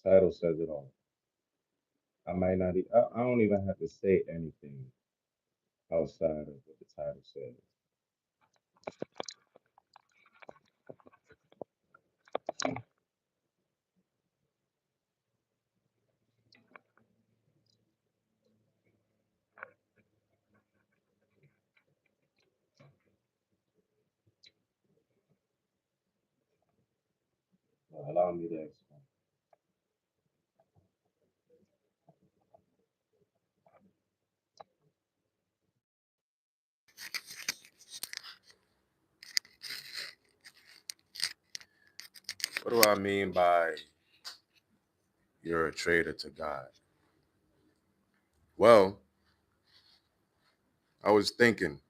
Title says it all. I might not. I don't even have to say anything outside of what the title says. Allow me to explain. What do I mean by you're a traitor to God? Well, I was thinking,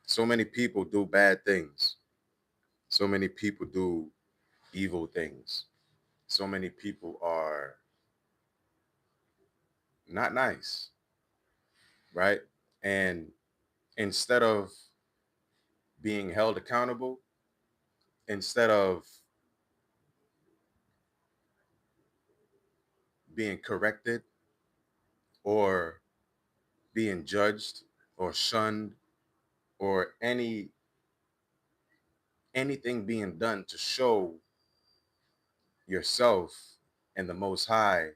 so many people do bad things. So many people do evil things. So many people are not nice, right? And instead of being held accountable, instead of being corrected or being judged or shunned or anything being done to show yourself and the Most High,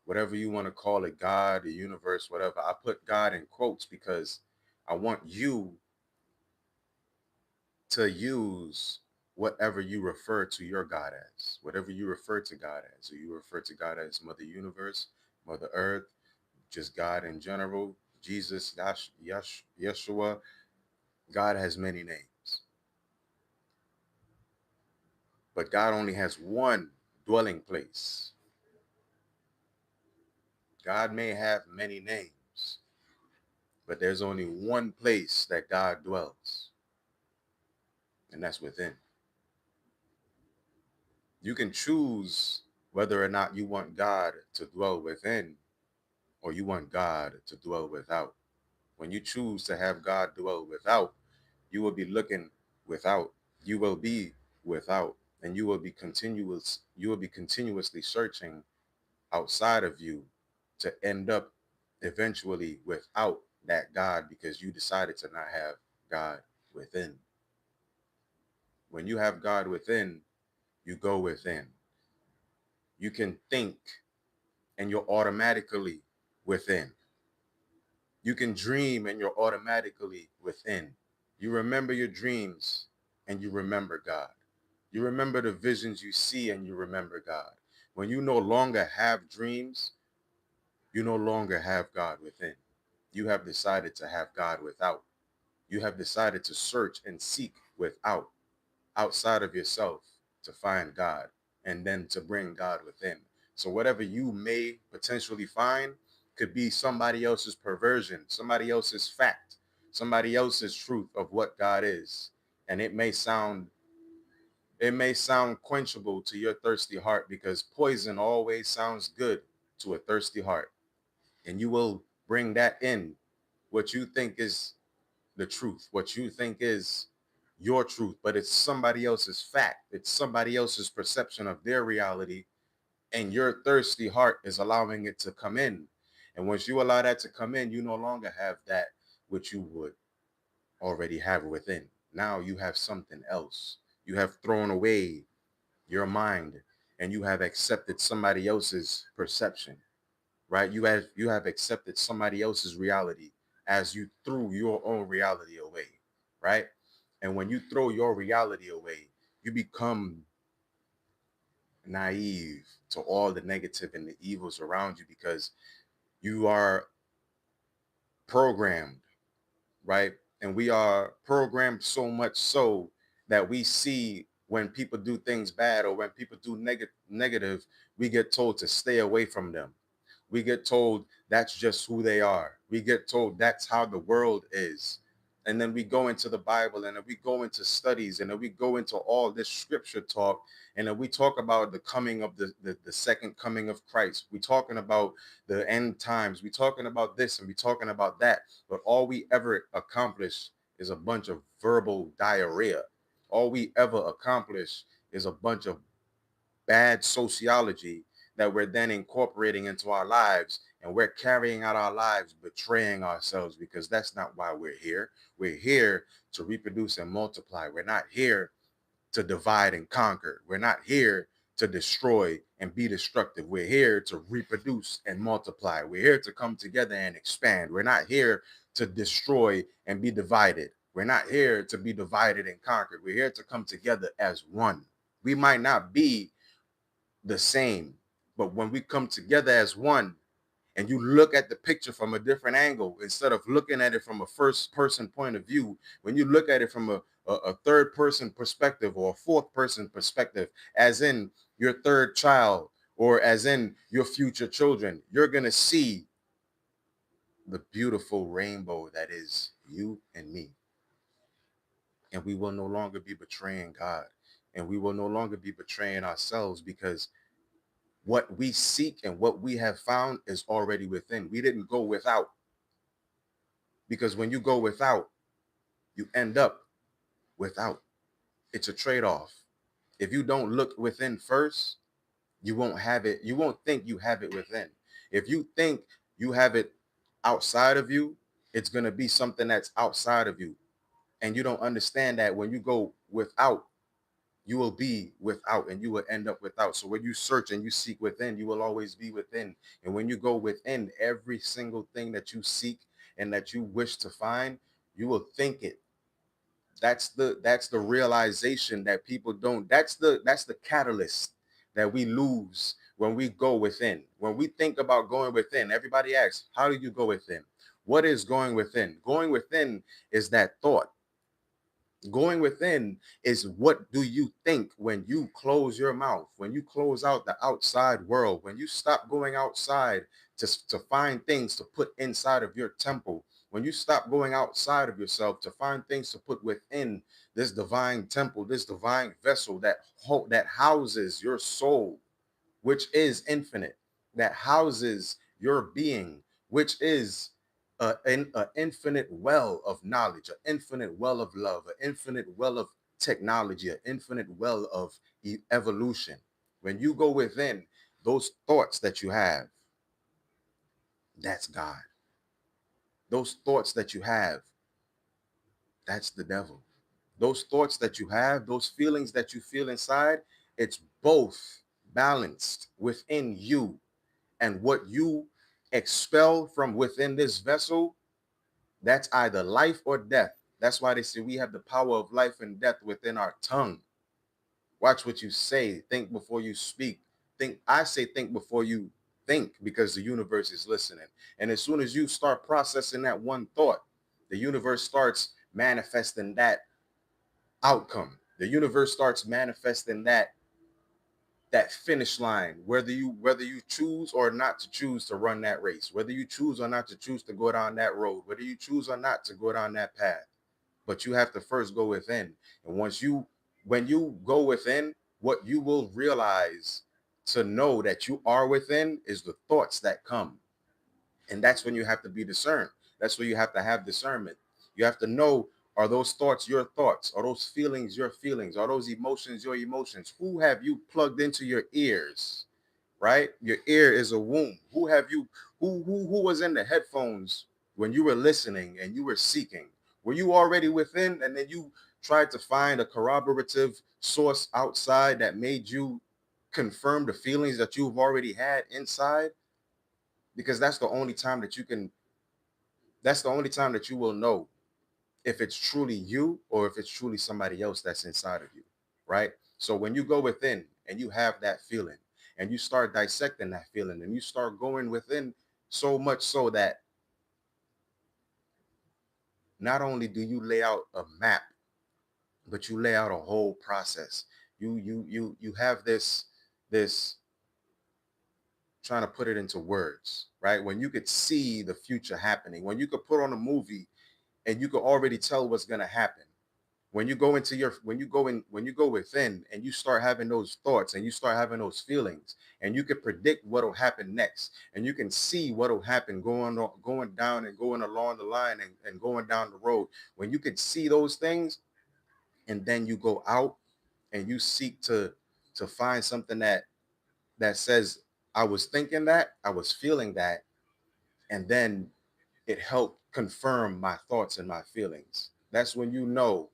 whatever you want to call it, God, the universe, whatever. I put God in quotes because I want you to use whatever you refer to your God as, whatever you refer to God as. Or you refer to God as Mother Universe, Mother Earth, just God in general, Jesus, Yeshua. God has many names, but God only has one dwelling place. God may have many names, but there's only one place that God dwells, and that's within. You can choose whether or not you want God to dwell within or you want God to dwell without. When you choose to have God dwell without, you will be looking without. You will be without, and you will be continuously searching outside of you to end up eventually without that God because you decided to not have God within. When you have God within, you go within. You can think and you're automatically within. You can dream and you're automatically within. You remember your dreams and you remember God. You remember the visions you see and you remember God. When you no longer have dreams, you no longer have God within. You have decided to have God without. You have decided to search and seek without, outside of yourself to find God and then to bring God within. So whatever you may potentially find could be somebody else's perversion, somebody else's fact, somebody else's truth of what God is. And it may sound quenchable to your thirsty heart because poison always sounds good to a thirsty heart. And you will bring that in, what you think is the truth, what you think is your truth, but it's somebody else's fact. It's somebody else's perception of their reality. And your thirsty heart is allowing it to come in. And once you allow that to come in, you no longer have that which you would already have within. Now you have something else. You have thrown away your mind and you have accepted somebody else's perception, right? You have accepted somebody else's reality as you threw your own reality away, right? And when you throw your reality away, you become naive to all the negative and the evils around you because you are programmed, right? And we are programmed so much so that we see when people do things bad or when people do negative, we get told to stay away from them. We get told that's just who they are. We get told that's how the world is. and then we go into the Bible, and then we go into studies, and then we go into all this scripture talk, and then we talk about the coming of the second coming of Christ. We're talking about the end times. We're talking about this, and we're talking about that. But all we ever accomplish is a bunch of verbal diarrhea. All we ever accomplish is a bunch of bad sociology that we're then incorporating into our lives, and we're carrying out our lives betraying ourselves, because that's not why we're here. We're here to reproduce and multiply. We're not here to divide and conquer. We're not here to destroy and be destructive. We're here to reproduce and multiply. We're here to come together and expand. We're not here to destroy and be divided. We're not here to be divided and conquered. We're here to come together as one. We might not be the same, but when we come together as one, and you look at the picture from a different angle, instead of looking at it from a first person point of view, when you look at it from a third person perspective, or a fourth person perspective, as in your third child, or as in your future children, you're going to see the beautiful rainbow that is you and me. And we will no longer be betraying God, and we will no longer be betraying ourselves, because what we seek and what we have found is already within. We didn't go without, because when you go without, you end up without. It's a trade-off. If you don't look within first, you won't have it. You won't think you have it within. If you think you have it outside of you, it's going to be something that's outside of you. And you don't understand that when you go without, you will be without, and you will end up without. So when you search and you seek within, you will always be within. And when you go within, every single thing that you seek and that you wish to find, you will think it. That's the realization that people don't. That's the catalyst that we lose when we go within. When we think about going within, everybody asks, how do you go within? What is going within? Going within is that thought. Going within is, what do you think when you close your mouth, when you close out the outside world, when you stop going outside to find things to put inside of your temple, when you stop going outside of yourself to find things to put within this divine temple, this divine vessel that houses your soul, which is infinite, that houses your being, which is an infinite well of knowledge, an infinite well of love, an infinite well of technology, an infinite well of evolution. When you go within, those thoughts that you have, that's God. Those thoughts that you have, that's the devil. Those thoughts that you have, those feelings that you feel inside, it's both balanced within you. And what you expel from within this vessel, that's either life or death. That's why they say we have the power of life and death within our tongue. Watch what you say. Think before you speak. I say think before you think, because the universe is listening. And as soon as you start processing that one thought, the universe starts manifesting that outcome. The universe starts manifesting that finish line, whether you choose or not to choose to run that race, whether you choose or not to choose to go down that road, whether you choose or not to go down that path. But you have to first go within. And when you go within, what you will realize to know that you are within is the thoughts that come. And that's when you have to be discerned. That's where you have to have discernment. You have to know, are those thoughts your thoughts? Are those feelings your feelings? Are those emotions your emotions? Who have you plugged into your ears? Right? Your ear is a womb. Who was in the headphones when you were listening and you were seeking? Were you already within, and then you tried to find a corroborative source outside that made you confirm the feelings that you've already had inside? Because that's the only time that you will know if it's truly you or if it's truly somebody else that's inside of you, right? So when you go within and you have that feeling and you start dissecting that feeling and you start going within, so much so that not only do you lay out a map, but you lay out a whole process. You have this trying to put it into words, right? When you could see the future happening, when you could put on a movie and you can already tell what's going to happen. When you go into your when you go within and you start having those thoughts and you start having those feelings, and you can predict what'll happen next, and you can see what'll happen going down and going along the line, and going down the road. When you can see those things, and then you go out and you seek to find something that says, I was thinking that, I was feeling that, and then it helped confirm my thoughts and my feelings. That's when you know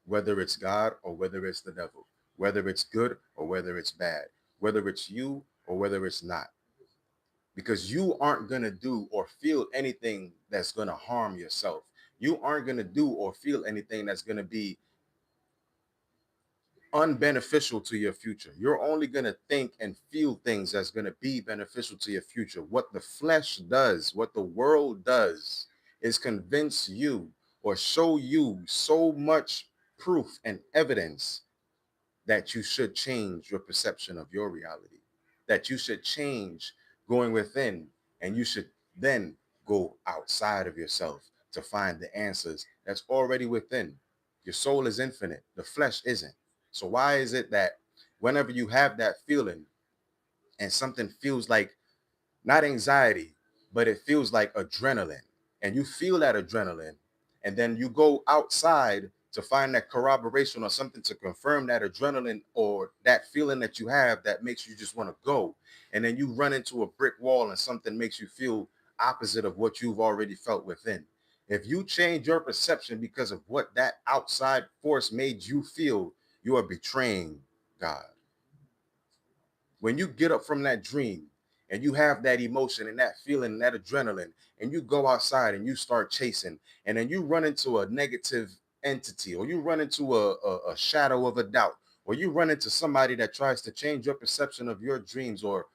whether it's God or whether it's the devil, whether it's good or whether it's bad, whether it's you or whether it's not. Because you aren't going to do or feel anything that's going to harm yourself. You aren't going to do or feel anything that's going to be unbeneficial to your future. You're only going to think and feel things that's going to be beneficial to your future. What the flesh does, what the world does, is convince you or show you so much proof and evidence that you should change your perception of your reality, that you should change going within, and you should then go outside of yourself to find the answers that's already within. Your soul is infinite, the flesh isn't. So why is it that whenever you have that feeling and something feels like, not anxiety, but it feels like adrenaline, and you feel that adrenaline, and then you go outside to find that corroboration or something to confirm that adrenaline or that feeling that you have that makes you just want to go, and then you run into a brick wall and something makes you feel opposite of what you've already felt within. If you change your perception because of what that outside force made you feel, you are betraying God. When you get up from that dream and you have that emotion and that feeling and that adrenaline, and you go outside and you start chasing, and then you run into a negative entity, or you run into a shadow of a doubt, or you run into somebody that tries to change your perception of your dreams, or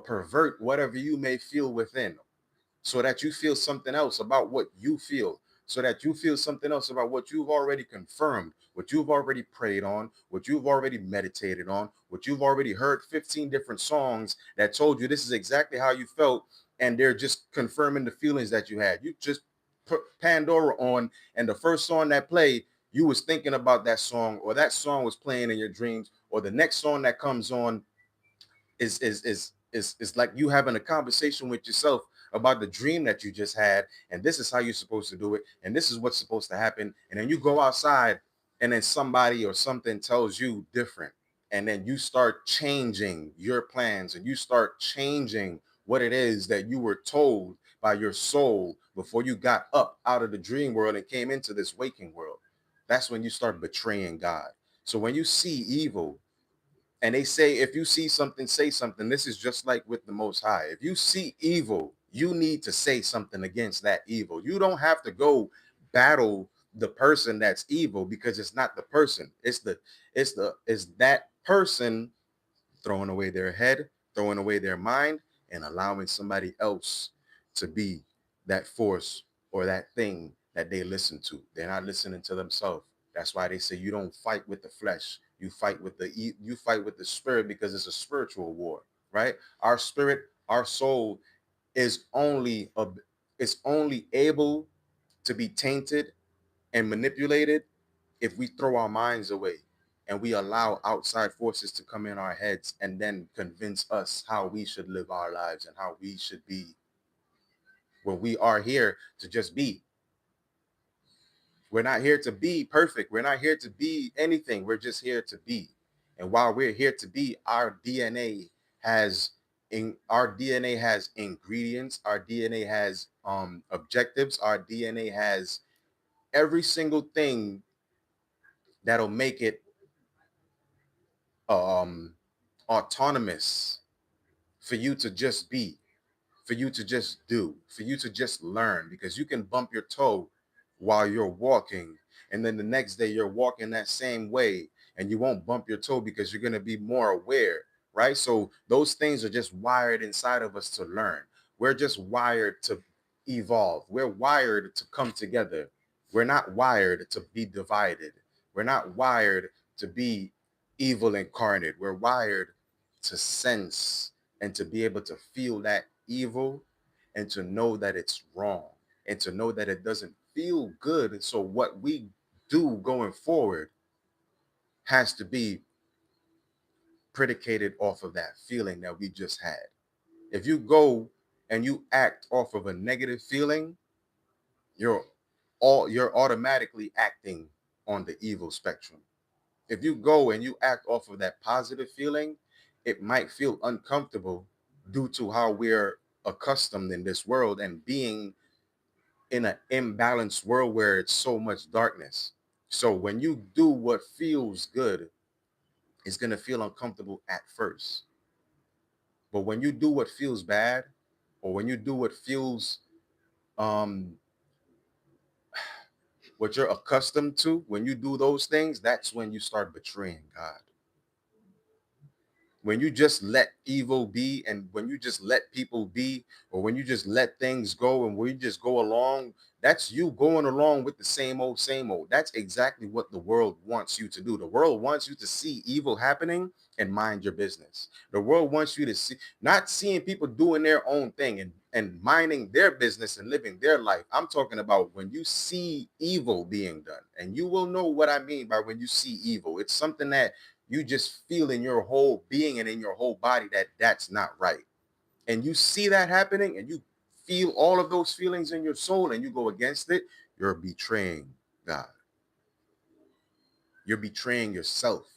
pervert whatever you may feel within, so that you feel something else about what you feel, so that you feel something else about what you've already confirmed, what you've already prayed on, what you've already meditated on, what you've already heard 15 different songs that told you this is exactly how you felt, and they're just confirming the feelings that you had. You just put Pandora on, and the first song that played, you was thinking about that song, or that song was playing in your dreams, or the next song that comes on is like you having a conversation with yourself about the dream that you just had, and this is how you're supposed to do it, and this is what's supposed to happen, and then you go outside, and then somebody or something tells you different, and then you start changing your plans, and you start changing what it is that you were told by your soul before you got up out of the dream world and came into this waking world. That's when you start betraying God. So when you see evil, and they say, if you see something, say something. This is just like with the Most High. If you see evil, you need to say something against that evil. You don't have to go battle the person that's evil, because it's not the person. It's that person throwing away their head, throwing away their mind, and allowing somebody else to be that force or that thing that they listen to. They're not listening to themselves. That's why they say you don't fight with the flesh. You fight with the spirit, because it's a spiritual war, right? Our spirit, our soul is only able to be tainted and manipulated if we throw our minds away and we allow outside forces to come in our heads and then convince us how we should live our lives and how we should be, when we are here to just be. We're not here to be perfect. We're not here to be anything. We're just here to be. And while we're here to be, has our DNA has ingredients, our DNA has objectives, our DNA has every single thing that'll make it um autonomous for you to just be, for you to just do, for you to just learn, because you can bump your toe while you're walking, and then the next day you're walking that same way and you won't bump your toe because you're going to be more aware, right? So those things are just wired inside of us to learn. We're just wired to evolve. We're wired to come together. We're not wired to be divided. We're not wired to be evil incarnate. We're wired to sense and to be able to feel that evil, and to know that it's wrong, and to know that it doesn't feel good. So what we do going forward has to be predicated off of that feeling that we just had. If you go and you act off of a negative feeling, you're you're automatically acting on the evil spectrum. If you go and you act off of that positive feeling, it might feel uncomfortable due to how we're accustomed in this world and being in an imbalanced world where it's so much darkness. So when you do what feels good, it's going to feel uncomfortable at first. But when you do what feels bad, or when you do what feels um what you're accustomed to, when you do those things, that's when you start betraying God. When you just let evil be, and when you just let people be, or when you just let things go, and when you just go along, that's you going along with the same old. That's exactly what the world wants you to do. The world wants you to see evil happening and mind your business. The world wants you to see, not seeing people doing their own thing and minding their business and living their life. I'm talking about when you see evil being done, and you will know what I mean by when you see evil. It's something that you just feel in your whole being and in your whole body that that's not right. And you see that happening, and you feel all of those feelings in your soul, and you go against it, you're betraying God. You're betraying yourself,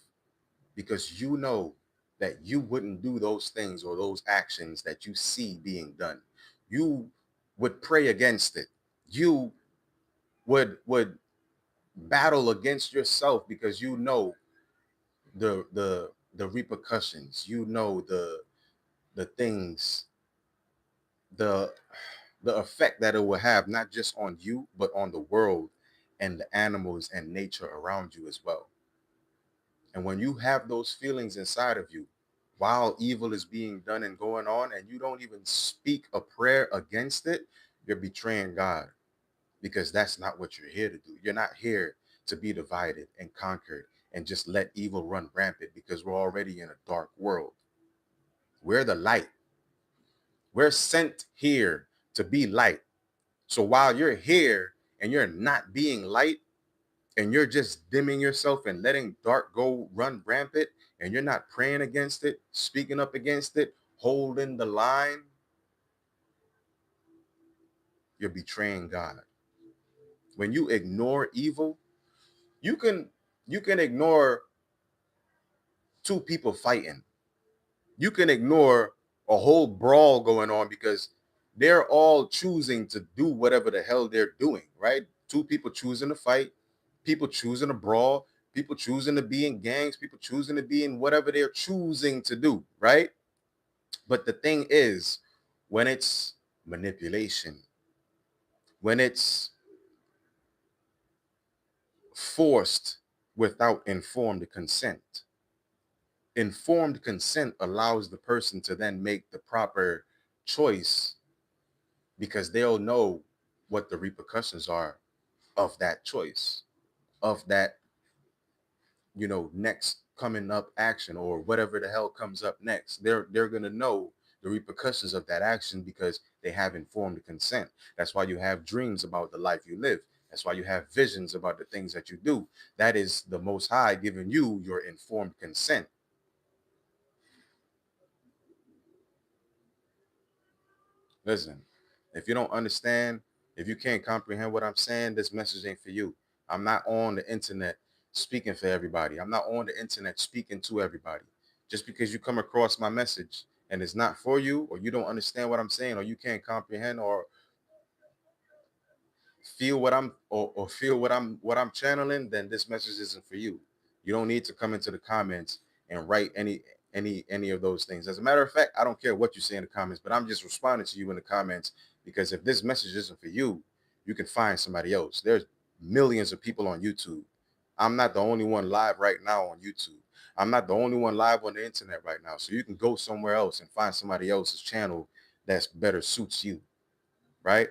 because you know that you wouldn't do those things or those actions that you see being done. You would pray against it. You would battle against yourself, because you know the repercussions. You know the things, the the effect that it will have, not just on you, but on the world and the animals and nature around you as well. And when you have those feelings inside of you while evil is being done and going on, and you don't even speak a prayer against it, you're betraying God, because that's not what you're here to do. You're not here to be divided and conquered and just let evil run rampant, because we're already in a dark world. We're the light. We're sent here to be light. So while you're here and you're not being light, and you're just dimming yourself and letting dark go run rampant, and you're not praying against it, speaking up against it, holding the line, you're betraying God. When you ignore evil, you can you can ignore two people fighting. You can ignore a whole brawl going on, because they're all choosing to do whatever the hell they're doing, right? Two people choosing to fight, people choosing to brawl, people choosing to be in gangs, people choosing to be in whatever they're choosing to do, right? But the thing is, when it's manipulation, when it's forced without informed consent, informed consent allows the person to then make the proper choice, because they'll know what the repercussions are of that choice, of that, next coming up action, or whatever the hell comes up next. They're going to know the repercussions of that action, because they have informed consent. That's why you have dreams about the life you live. That's why you have visions about the things that you do. That is the Most High giving you your informed consent. Listen, if you don't understand, if you can't comprehend what I'm saying, this message ain't for you. I'm not on the internet speaking for everybody. I'm not on the internet speaking to everybody. Just because you come across my message and it's not for you, or you don't understand what I'm saying, or you can't comprehend or feel what or feel what I'm channeling, then this message isn't for you. You don't need to come into the comments and write any of those things. As a matter of fact, I don't care what you say in the comments, but I'm just responding to you in the comments, because if this message isn't for you, you can find somebody else. There's millions of people on YouTube. I'm not the only one live right now on YouTube. I'm not the only one live on the internet right now. So you can go somewhere else and find somebody else's channel that's better suits you, right?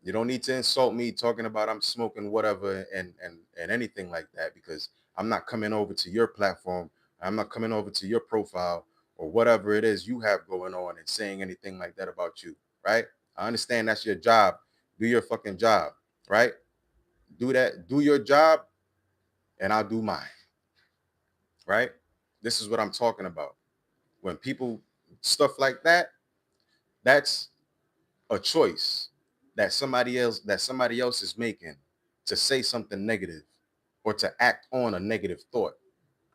You don't need to insult me talking about I'm smoking whatever and anything like that, because I'm not coming over to your platform. I'm not coming over to your profile or whatever it is you have going on and saying anything like that about you, right? I understand that's your job. Do your fucking job, right? Do your job, and I'll do mine. Right? This is what I'm talking about. When people stuff like that, that's a choice that somebody else is making to say something negative or to act on a negative thought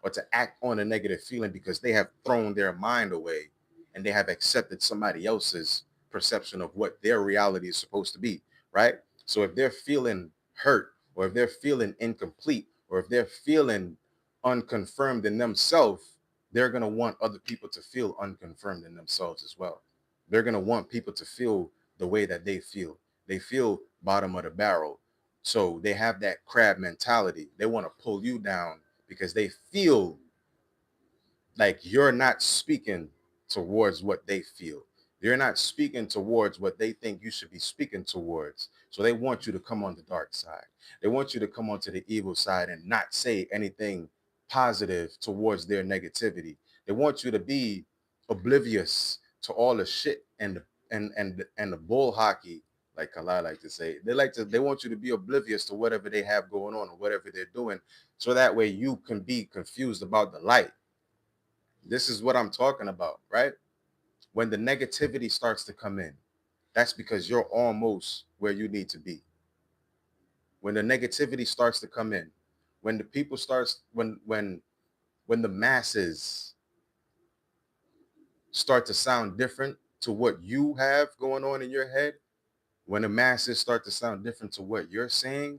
or to act on a negative feeling because they have thrown their mind away and they have accepted somebody else's perception of what their reality is supposed to be, right? So if they're feeling hurt or if they're feeling incomplete or if they're feeling unconfirmed in themselves, they're going to want other people to feel unconfirmed in themselves as well. They're going to want people to feel the way that they feel. They feel bottom of the barrel. So they have that crab mentality. They want to pull you down because they feel like you're not speaking towards what they feel. You're not speaking towards what they think you should be speaking towards. So they want you to come on the dark side. They want you to come onto the evil side and not say anything positive towards their negativity. They want you to be oblivious to all the shit and the bull hockey, like Kala like to say. They want you to be oblivious to whatever they have going on or whatever they're doing, so that way you can be confused about the light. This is what I'm talking about, right? When the negativity starts to come in, that's because you're almost where you need to be. When the negativity starts to come in, when the people starts when the masses start to sound different to what you have going on in your head, when the masses start to sound different to what you're saying,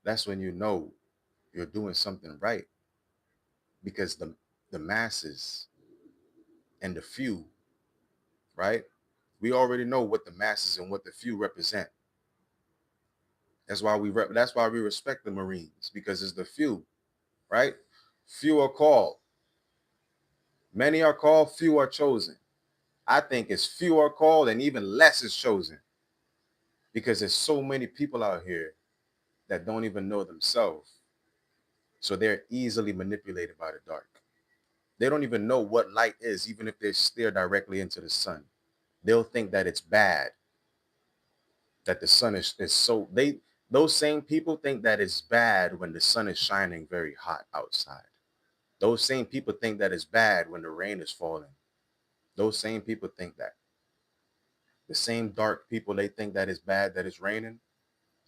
that's when you know you're doing something right, because the masses and the few, right? We already know what the masses and what the few represent. That's why we respect the Marines, because it's the few, right? Few are called. Many are called, few are chosen. I think it's few are called and even less is chosen, because there's so many people out here that don't even know themselves. So they're easily manipulated by the dark. They don't even know what light is, even if they stare directly into the sun. They'll think that it's bad, that the sun is so they those same people think that it's bad when the sun is shining very hot outside. Those same people think that it's bad when the rain is falling. Those same people think that. The same dark people, they think that it's bad that it's raining.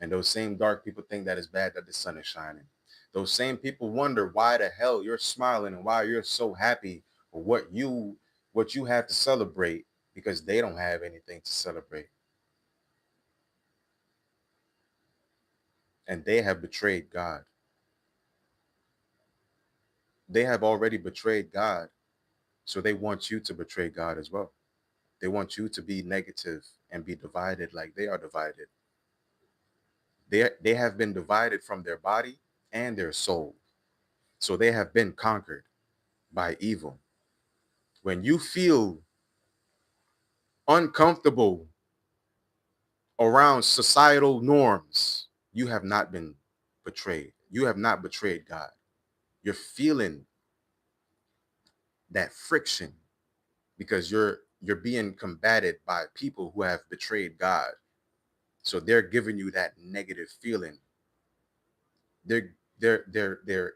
And those same dark people think that it's bad that the sun is shining. Those same people wonder why the hell you're smiling and why you're so happy for what you have to celebrate, because they don't have anything to celebrate. And they have betrayed God. They have already betrayed God. So they want you to betray God as well. They want you to be negative and be divided like they are divided. They have been divided from their body and their soul. So they have been conquered by evil. When you feel uncomfortable around societal norms, you have not been betrayed. You have not betrayed God. You're feeling that friction because you're being combated by people who have betrayed God. So they're giving you that negative feeling. They're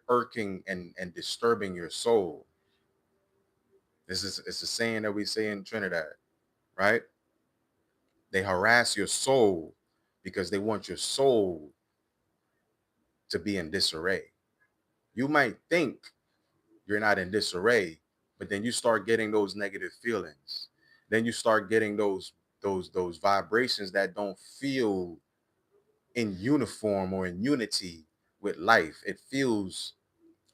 irking and disturbing your soul. It's a saying that we say in Trinidad, right? They harass your soul because they want your soul to be in disarray. You might think you're not in disarray, but then you start getting those negative feelings. Then you start getting those vibrations that don't feel in uniform or in unity with life. It feels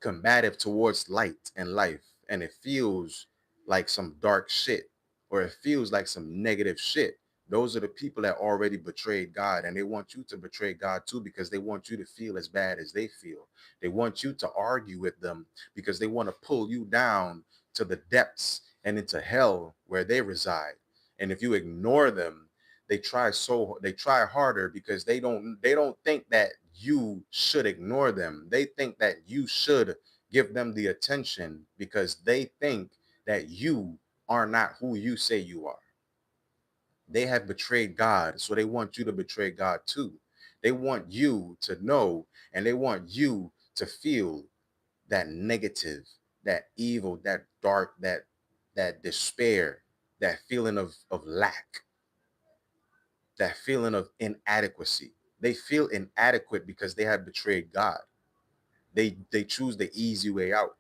combative towards light and life, and it feels like some dark shit, or it feels like some negative shit. Those are the people that already betrayed God, and they want you to betray God too, because they want you to feel as bad as they feel. They want you to argue with them because they want to pull you down to the depths and into hell where they reside. And if you ignore them, they try harder, because they don't think that you should ignore them. They think that you should give them the attention, because they think that you are not who you say you are. They have betrayed God, so they want you to betray God too. They want you to know, and they want you to feel that negative, that evil, that dark, that despair, that feeling of lack, that feeling of inadequacy. They feel inadequate because they have betrayed God. They choose the easy way out,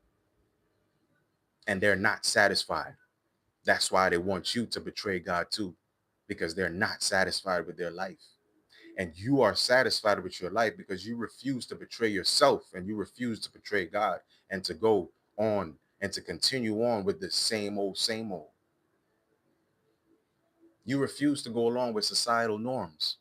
and they're not satisfied. That's why they want you to betray God too, because they're not satisfied with their life. And you are satisfied with your life because you refuse to betray yourself, and you refuse to betray God, and to go on and to continue on with the same old, same old. You refuse to go along with societal norms,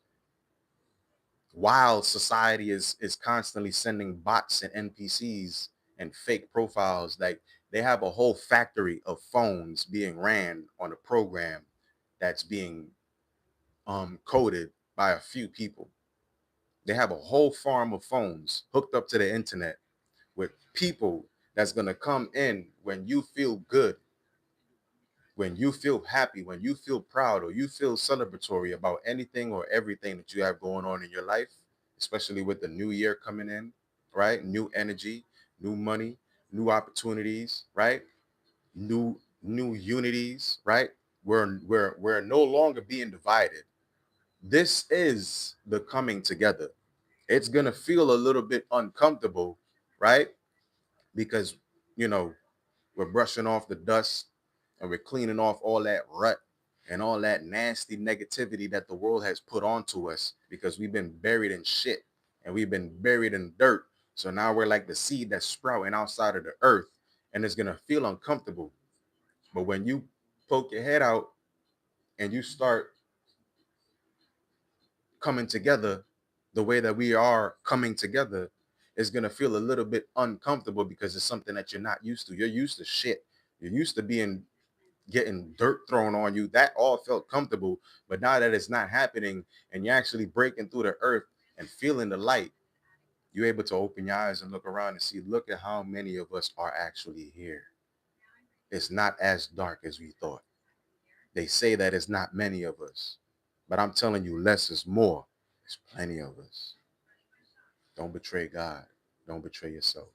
while society is constantly sending bots and NPCs and fake profiles. Like, they have a whole factory of phones being ran on a program that's being coded by a few people. They have a whole farm of phones hooked up to the internet with people that's going to come in when you feel good, when you feel happy, when you feel proud, or you feel celebratory about anything or everything that you have going on in your life, especially with the new year coming in, right? New energy, new money, new opportunities, right? New unities, right? We're no longer being divided. This is the coming together. It's gonna feel a little bit uncomfortable, right? Because, you know, we're brushing off the dust, and we're cleaning off all that rut and all that nasty negativity that the world has put onto us, because we've been buried in shit, and we've been buried in dirt. So now we're like the seed that's sprouting outside of the earth, and it's gonna feel uncomfortable. But when you poke your head out and you start coming together the way that we are coming together, is going to feel a little bit uncomfortable, because it's something that you're not used to. You're used to shit. You're used to getting dirt thrown on you. That all felt comfortable. But now that it's not happening, and you're actually breaking through the earth and feeling the light, you're able to open your eyes and look around and see, look at how many of us are actually here. It's not as dark as we thought. They say that it's not many of us, but I'm telling you, less is more. There's plenty of us. Don't betray God. Don't betray yourself.